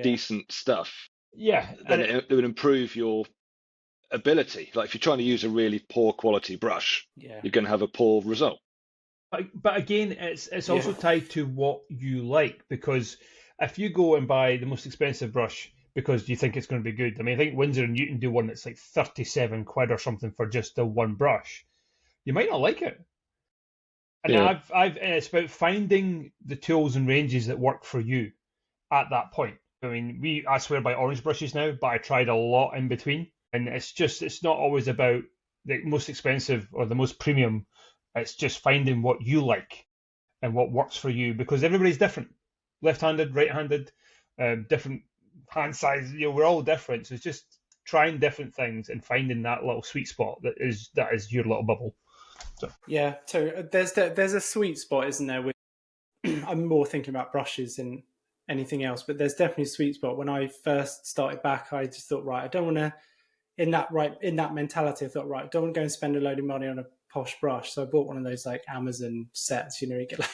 decent stuff, Yeah, then it would improve your ability. Like if you're trying to use a really poor quality brush, you're going to have a poor result. But again, it's also tied to what you like, because if you go and buy the most expensive brush because you think it's going to be good, I mean, I think Windsor and Newton do one that's like 37 quid or something for just the one brush. You might not like it. And it's about finding the tools and ranges that work for you at that point. I mean, I swear by orange brushes now, but I tried a lot in between, and it's not always about the most expensive or the most premium. It's just finding what you like and what works for you, because everybody's different. Left-handed, right-handed, different hand size. We're all different. So it's just trying different things and finding that little sweet spot that is your little bubble. So. Yeah, so there's a sweet spot, isn't there? I'm more thinking about brushes than anything else, but there's definitely a sweet spot. When I first started back, I just thought, right, I don't want to. In that mentality, I thought, right, I don't want to go and spend a load of money on a posh brush. So I bought one of those like Amazon sets. You get like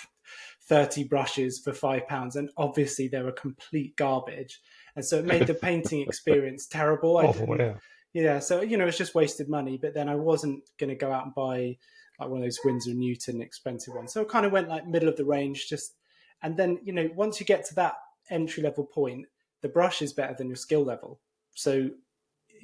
30 brushes for £5, and obviously they were complete garbage, and so it made the painting experience terrible. So it's just wasted money. But then I wasn't going to go out and buy like one of those Winsor & Newton expensive ones. So I kind of went like middle of the range, and then once you get to that entry level point, the brush is better than your skill level. So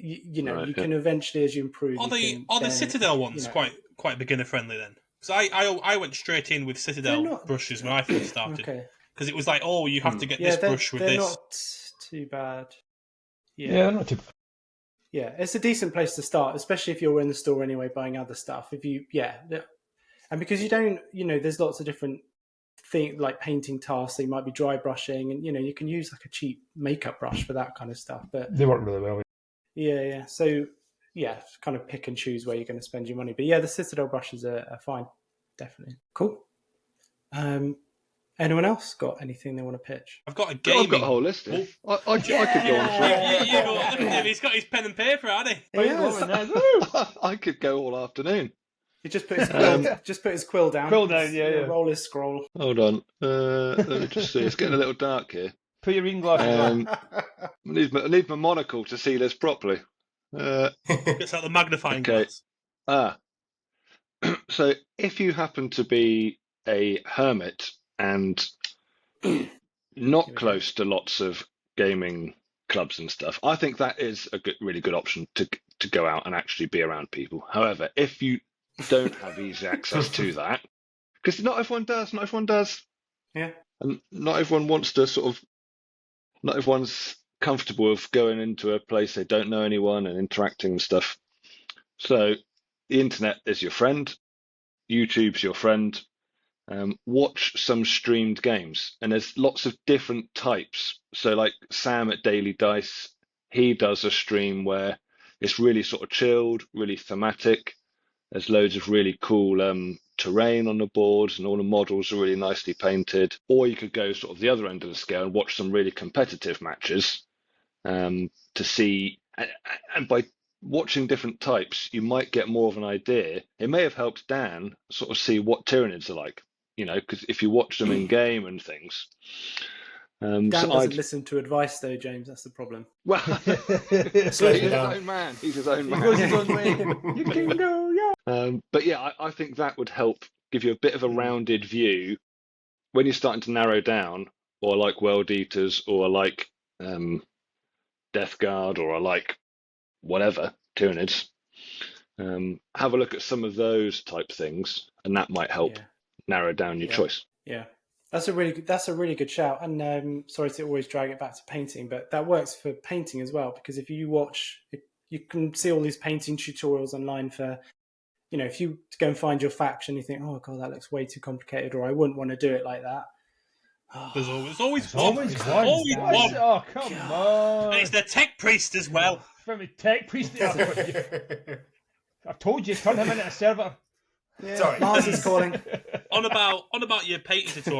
you can eventually, as you improve. Are the Citadel ones quite beginner friendly then? Because I went straight in with Citadel brushes when I first started. Because it was like, you have to get this brush with this. They're not too bad. Yeah, not too bad. Yeah, it's a decent place to start, especially if you're in the store anyway buying other stuff. And because you don't, there's lots of different things like painting tasks. So you might be dry brushing, and you can use like a cheap makeup brush for that kind of stuff. But they work really well. Yeah. So kind of pick and choose where you're going to spend your money. But the Citadel brushes are fine, definitely. Cool. Anyone else got anything they want to pitch? I've got a gaming. I've got a whole list. I could go on. Look at him. He's got his pen and paper, hasn't he? I could go all afternoon. He just put his quill down. Quill down, roll his scroll. Hold on. Let me just see. It's getting a little dark here. Put your reading glasses on. I need my monocle to see this properly. It's like the magnifying glass. So if you happen to be a hermit and not close to lots of gaming clubs and stuff, I think that is a really good option to go out and actually be around people. However, if you don't have easy access to that, because not everyone does. Yeah. And not everyone's comfortable with going into a place they don't know anyone and interacting and stuff. So the internet is your friend. YouTube's your friend. Watch some streamed games, and there's lots of different types. So like Sam at Daily Dice, he does a stream where it's really sort of chilled, really thematic. There's loads of really cool terrain on the boards, and all the models are really nicely painted. Or you could go sort of the other end of the scale and watch some really competitive matches to see. And by watching different types, you might get more of an idea. It may have helped Dan sort of see what Tyranids are like, because if you watch them in game and things. Dan doesn't listen to advice, though, James. That's the problem. Well, he's his own man. He's his own man. He goes his own way. You can go, yeah. But I think that would help give you a bit of a rounded view when you're starting to narrow down, or I like World Eaters, or I like Death Guard, or I like whatever, Tyranids. Have a look at some of those type things, and that might help narrow down your choice. Yeah. That's a really good shout. And sorry to always drag it back to painting, but that works for painting as well, because if you can see all these painting tutorials online for, if you go and find your faction, you think, oh God, that looks way too complicated, or I wouldn't want to do it like that. There's always one. Oh, come on. And it's the tech priest as well. From a tech priest. I've told you, turn him into a server. Yeah. Sorry. Mars is calling. on about your painting tutorial.